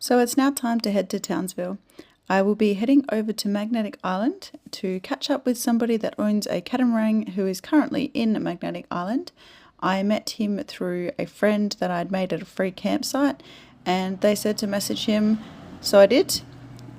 So it's now time to head to Townsville. I will be heading over to Magnetic Island to catch up with somebody that owns a catamaran who is currently in Magnetic Island. I met him through a friend that I'd made at a free campsite, and they said to message him, so I did.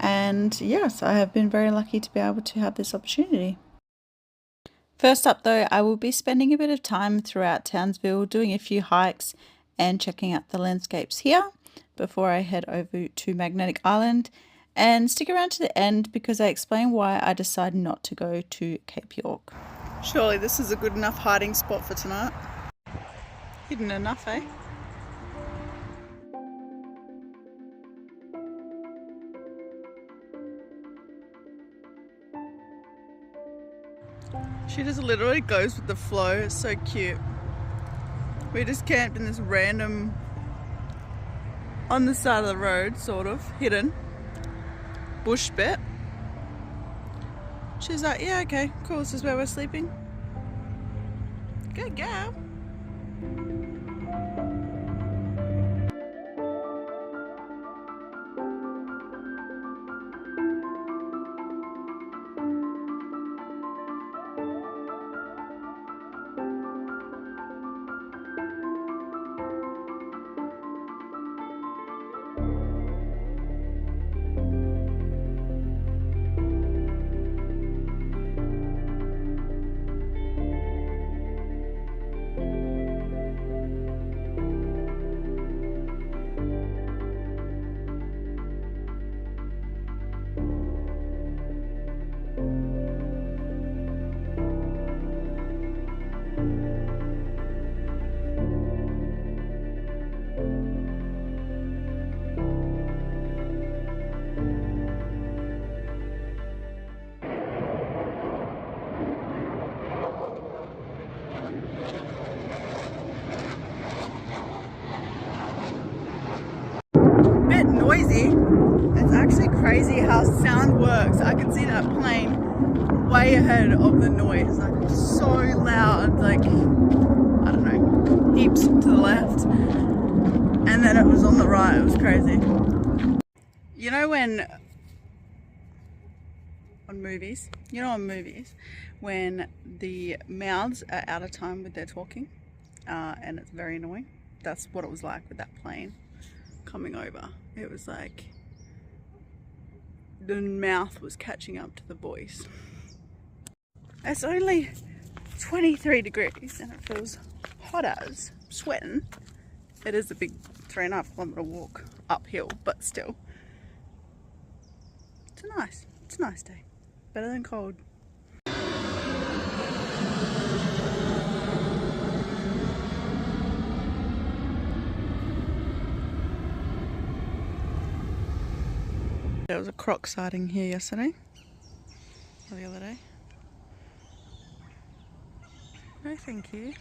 And yes, I have been very lucky to be able to have this opportunity. First up though, I will be spending a bit of time throughout Townsville doing a few hikes and checking out the landscapes here before I head over to Magnetic Island, and stick around to the end because I explain why I decided not to go to Cape York. Surely this is a good enough hiding spot for tonight. Hidden enough, eh? She just literally goes with the flow. It's so cute. We just camped in this random, on the side of the road, sort of hidden bush bit. She's like, yeah, okay, cool, this is where we're sleeping. Good girl. Bit noisy. It's actually crazy how sound works. I can see that plane way ahead of the noise, like so loud, like I don't know, heaps to the left, and then it was on the right. It was crazy. You know when on movies when the mouths are out of time with their talking, and it's very annoying. That's what it was like with that plane coming over. It was like the mouth was catching up to the voice. It's only 23 degrees and it feels hot as. I'm sweating. It is a big 3.5 kilometer walk uphill, but still. It's a nice day. Better than cold. There was a croc sighting here yesterday, or the other day. No, thank you.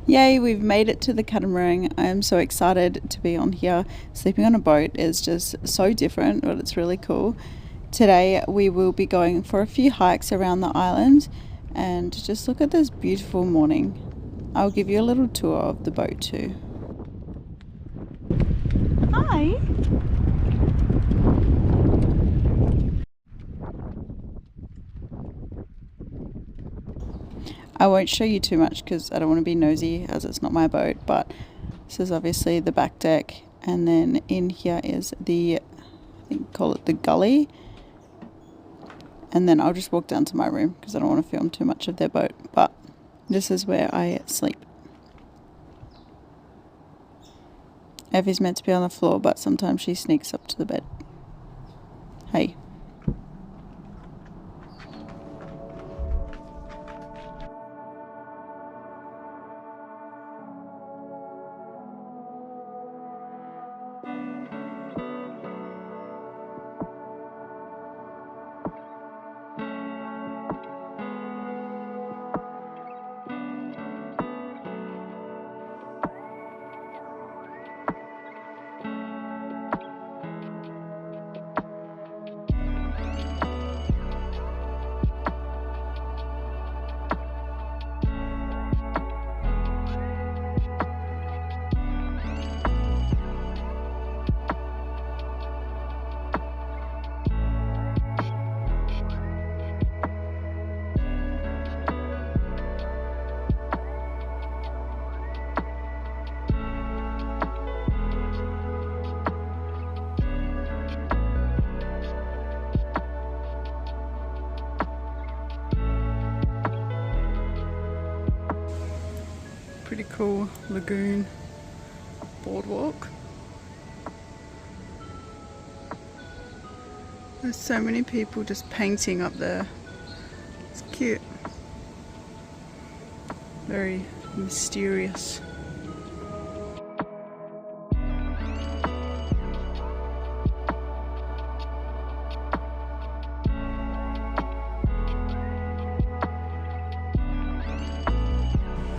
Yay, we've made it to the catamaran. I am so excited to be on here. Sleeping on a boat is just so different, but it's really cool. Today we will be going for a few hikes around the island and just look at this beautiful morning. I'll give you a little tour of the boat too. Hi! I won't show you too much because I don't want to be nosy as it's not my boat, but this is obviously the back deck, and then in here is the, I think call it the gully, and then I'll just walk down to my room because I don't want to film too much of their boat, but this is where I sleep. Evie's meant to be on the floor, but sometimes she sneaks up to the bed. Hey. Pretty cool lagoon boardwalk. There's so many people just painting up there. It's cute. Very mysterious.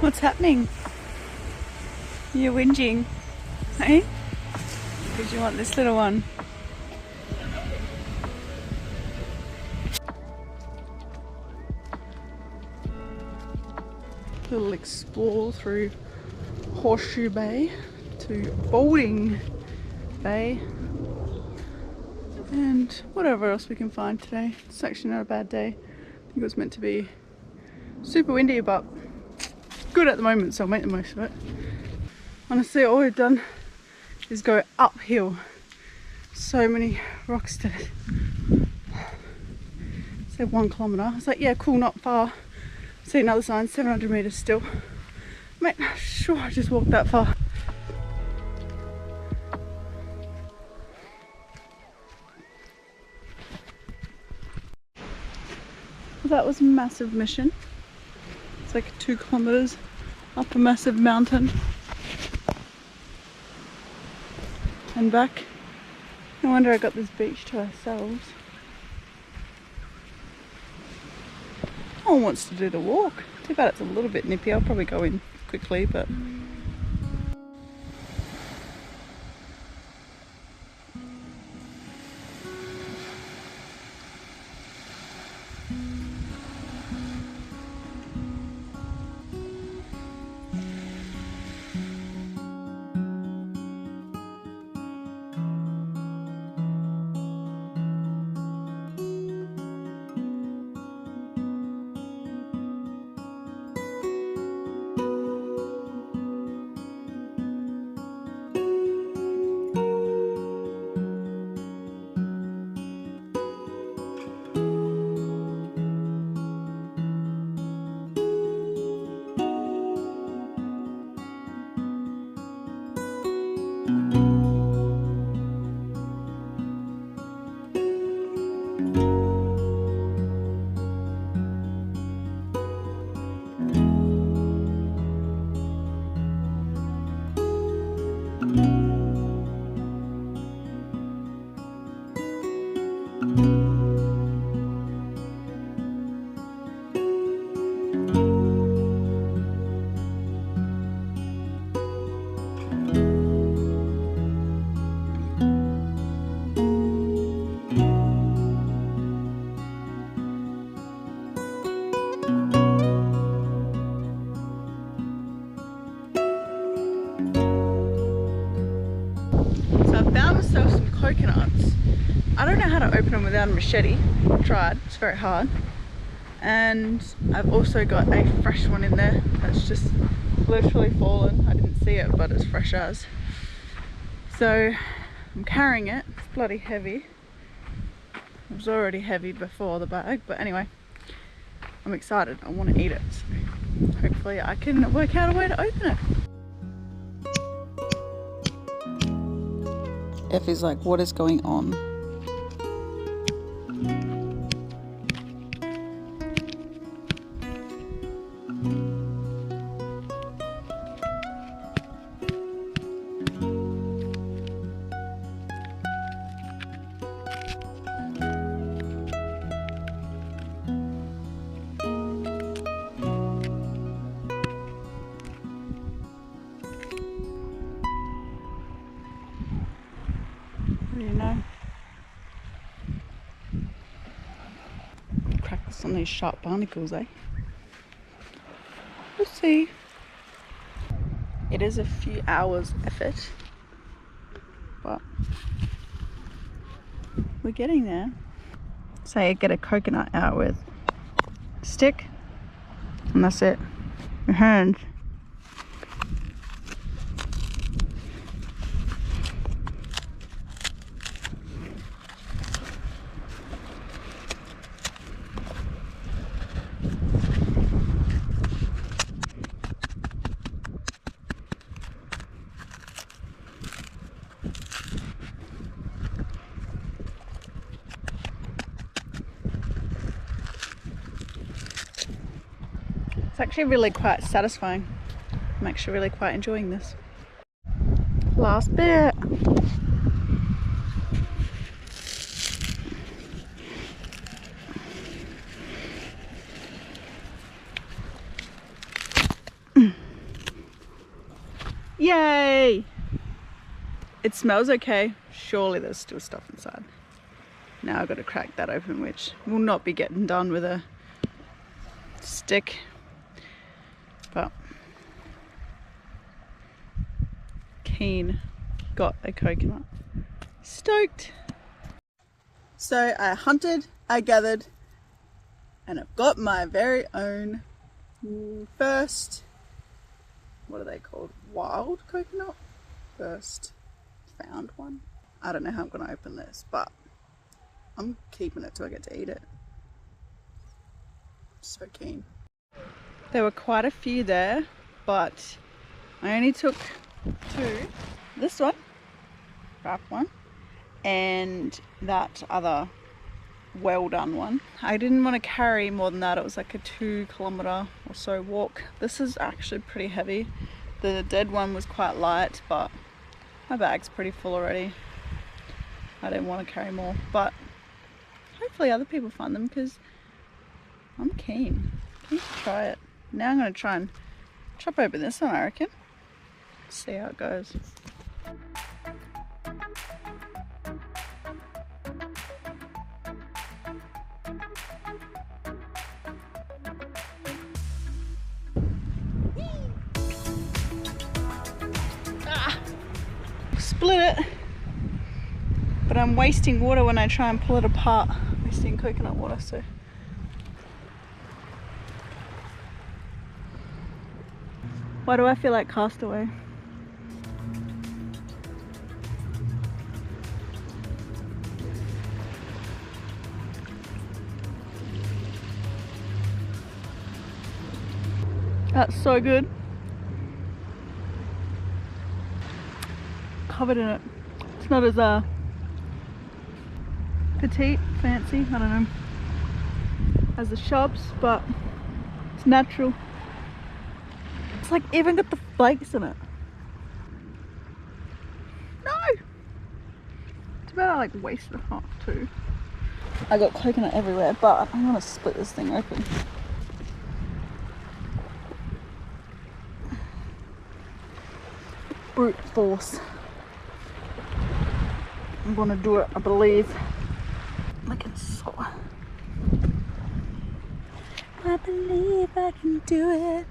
What's happening? You're whinging, hey? Because you want this little one. Little explore through Horseshoe Bay to Boarding Bay and whatever else we can find today. It's actually not a bad day. I think it was meant to be super windy, but good at the moment, so I'll make the most of it. Honestly, all we've done is go uphill. So many rocks today. Said 1 kilometre. I was like, yeah, cool, not far. See another sign, 700 metres still. Mate, sure, I just walked that far. Well, that was a massive mission. It's like 2 kilometres up a massive mountain and back. No wonder I got this beach to ourselves. No one wants to do the walk. Too bad it's a little bit nippy. I'll probably go in quickly, but found myself some coconuts. I don't know how to open them without a machete. I've tried, it's very hard. And I've also got a fresh one in there that's just literally fallen. I didn't see it, but it's fresh as. So I'm carrying it. It's bloody heavy. It was already heavy before the bag, but anyway, I'm excited. I want to eat it. So hopefully I can work out a way to open it. Effie's like, what is going on? You know, practice on these sharp barnacles, eh? We'll see. It is a few hours effort, but we're getting there. Say, get a coconut out with stick, and that's it. Your hands. It's actually really quite satisfying. I'm actually really quite enjoying this. Last bit. Yay! It smells okay. Surely there's still stuff inside. Now I've got to crack that open, which will not be getting done with a stick. But keen, got a coconut. Stoked. So I hunted, I gathered, and I've got my very own first, what are they called? Wild coconut? First found one. I don't know how I'm gonna open this, but I'm keeping it till I get to eat it. So keen. There were quite a few there, but I only took two. This one, wrapped one, and that other well done one. I didn't want to carry more than that. It was like a 2 kilometer or so walk. This is actually pretty heavy. The dead one was quite light, but my bag's pretty full already. I didn't want to carry more, but hopefully other people find them because I'm keen to try it. Now I'm going to try and chop open this one, I reckon. See how it goes. Split it, but I'm wasting water when I try and pull it apart. Wasting coconut water, so. Why do I feel like Castaway? That's so good. Covered in it. It's not as petite, fancy, I don't know, as the shops, but it's natural. It's like even got the flakes in it. No! It's about like wasted half too. I got coconut everywhere, but I'm gonna split this thing open. Brute force. I'm gonna do it, I believe. Like it's so. I believe I can do it.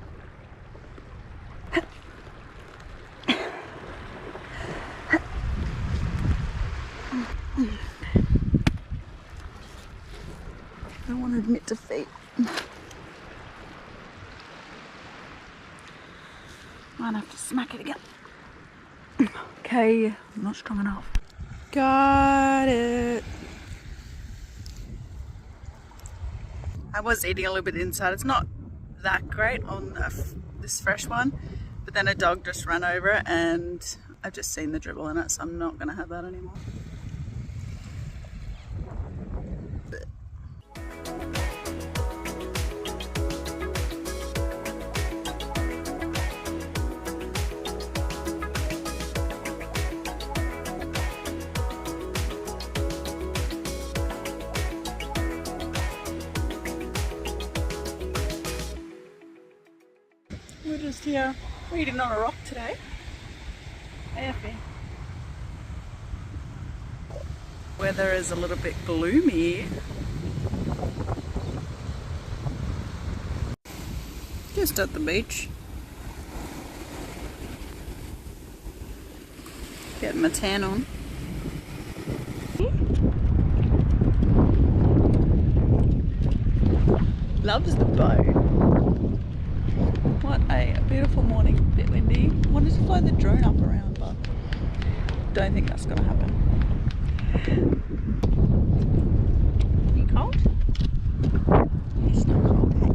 admit defeat. Might have to smack it again. Okay, I'm not strong enough. Got it. I was eating a little bit inside. It's not that great on this fresh one, but then a dog just ran over it and I've just seen the dribble in it, so I'm not going to have that anymore. We're just here reading on a rock today. Effie. Weather is a little bit gloomy. Just at the beach. Getting my tan on. Loves the boat. What a beautiful morning. A bit windy. Wanted to fly the drone up around, but don't think that's gonna happen. You cold? It's not cold, hey?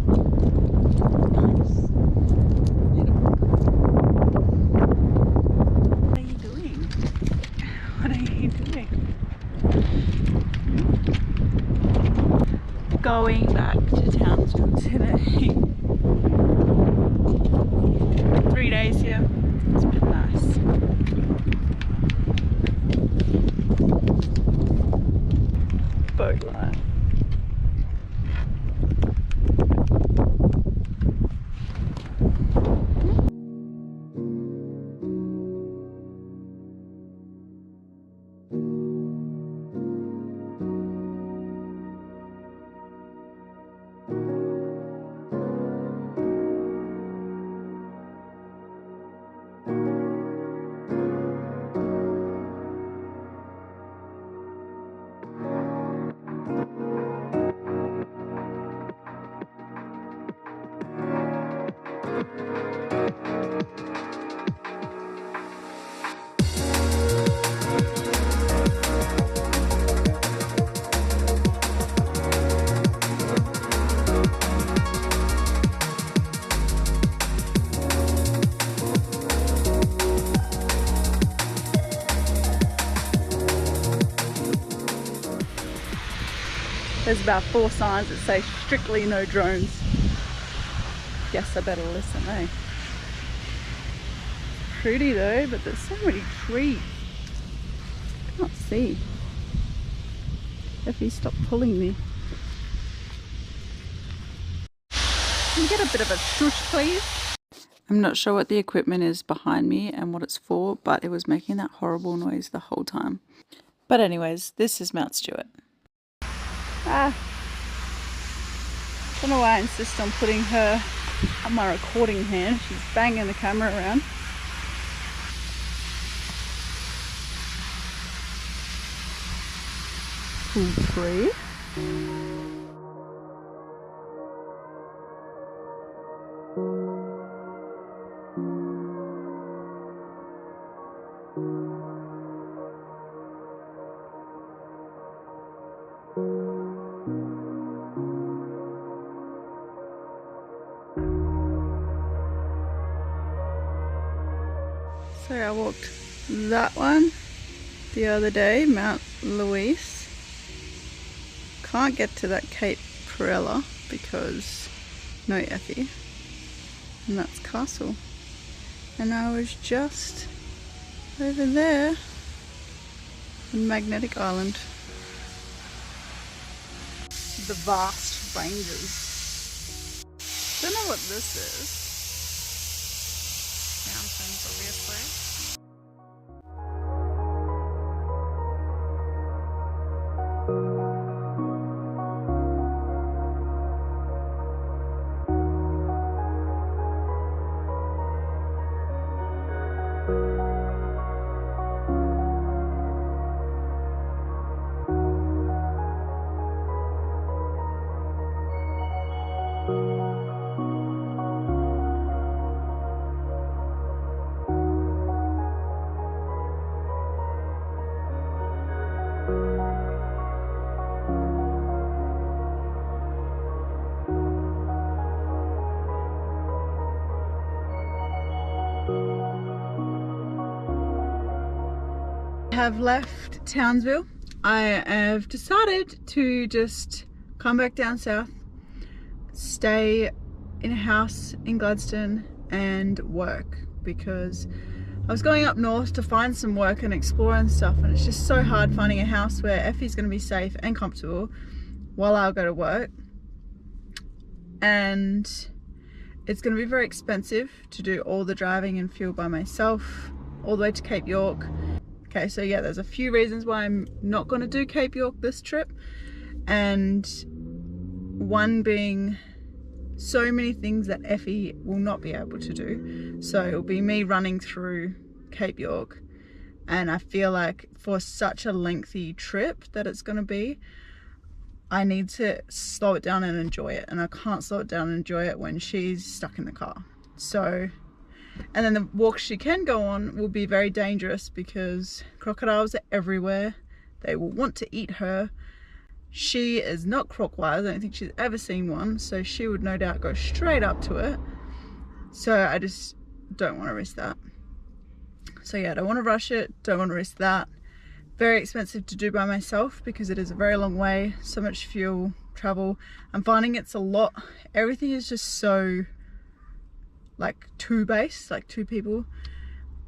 Nice. What are you doing? What are you doing? Going back to Townsville today. 3 days here. It's been nice. Boat life. There's about 4 signs that say strictly no drones. Guess I better listen, eh? Pretty though, but there's so many trees. Can't see. Effie, stop pulling me. Can you get a bit of a shush, please? I'm not sure what the equipment is behind me and what it's for, but it was making that horrible noise the whole time. But anyways, this is Mount Stewart. Don't know why I insist on putting her on my recording hand. She's banging the camera around. Cool tree. So I walked that one the other day, Mount Louise. Can't get to that Cape Perella because no Effie. And that's Castle. And I was just over there on Magnetic Island. The vast ranges. Don't know what this is. Mountains, obviously. I have left Townsville. I have decided to just come back down south, stay in a house in Gladstone and work, because I was going up north to find some work and explore and stuff, and it's just so hard finding a house where Effie's going to be safe and comfortable while I'll go to work. And it's going to be very expensive to do all the driving and fuel by myself all the way to Cape York. Okay, so yeah, there's a few reasons why I'm not going to do Cape York this trip, and one being so many things that Effie will not be able to do. So it'll be me running through Cape York, and I feel like for such a lengthy trip that it's going to be, I need to slow it down and enjoy it, and I can't slow it down and enjoy it when she's stuck in the car. So, and then the walks she can go on will be very dangerous because crocodiles are everywhere. They will want to eat her. She is not croc-wise. I don't think she's ever seen one, so she would no doubt go straight up to it. So I just don't want to risk that. So yeah, I don't want to rush it, don't want to risk that. Very expensive to do by myself because it is a very long way, so much fuel, travel. I'm finding it's a lot. Everything is just so like two-based, like two people.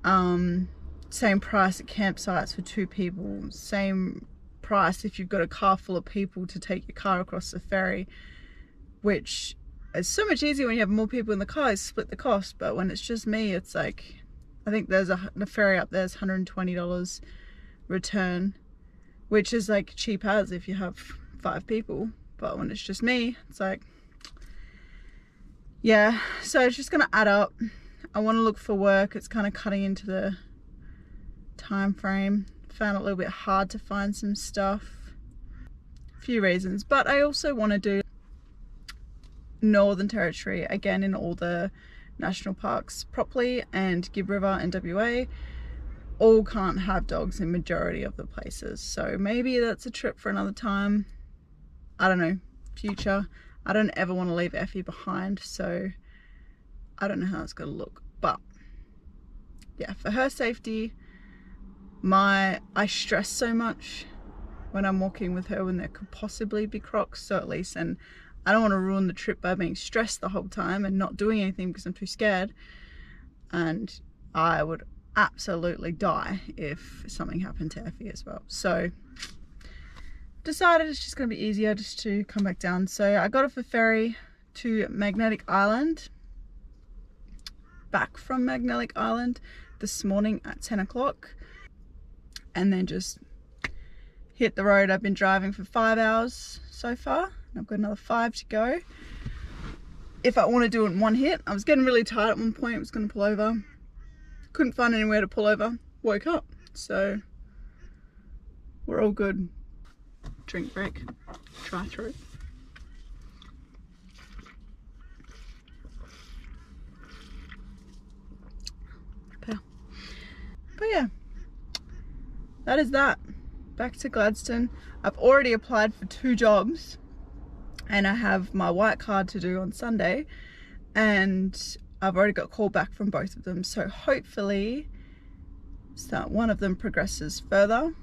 Same price at campsites for two people, same price if you've got a car full of people to take your car across the ferry, which is so much easier when you have more people in the car, is split the cost. But when it's just me, it's like, I think there's the ferry up there's $120 return, which is like cheap as if you have 5 people. But when it's just me, it's like, yeah, so it's just gonna add up. I want to look for work. It's kind of cutting into the time frame. Found it a little bit hard to find some stuff. A few reasons, but I also want to do Northern Territory again in all the national parks properly, and Gibb River and WA all can't have dogs in majority of the places. So maybe that's a trip for another time. I don't know, future. I don't ever want to leave Effie behind, so I don't know how it's going to look. But yeah, for her safety, I stress so much when I'm walking with her when there could possibly be crocs, so at least, and I don't want to ruin the trip by being stressed the whole time and not doing anything because I'm too scared. And I would absolutely die if something happened to Effie as well. So decided it's just going to be easier just to come back down. So I got off a ferry to Magnetic Island, back from Magnetic Island this morning at 10 o'clock, and then just hit the road. I've been driving for 5 hours so far, and I've got another 5 to go. If I want to do it in one hit, I was getting really tired at one point. I was going to pull over, couldn't find anywhere to pull over, woke up, so we're all good. Drink break, try through. But yeah, that is that. Back to Gladstone. I've already applied for 2 jobs, and I have my white card to do on Sunday, and I've already got a call back from both of them, so hopefully one of them progresses further.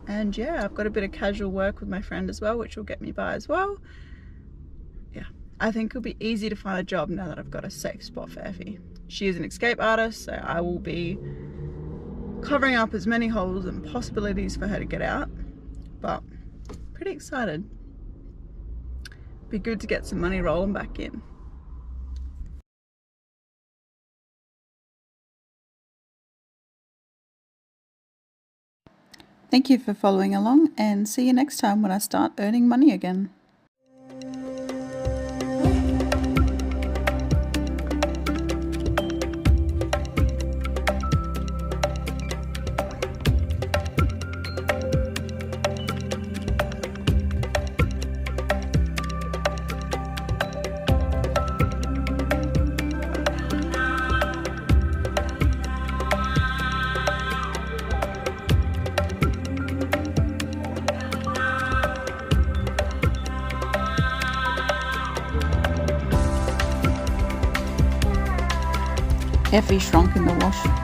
And yeah, I've got a bit of casual work with my friend as well, which will get me by as well. Yeah, I think it'll be easy to find a job now that I've got a safe spot for Effie. She is an escape artist, so I will be covering up as many holes and possibilities for her to get out. But pretty excited. Be good to get some money rolling back in. Thank you for following along, and see you next time when I start earning money again. Effie shrunk in the wash.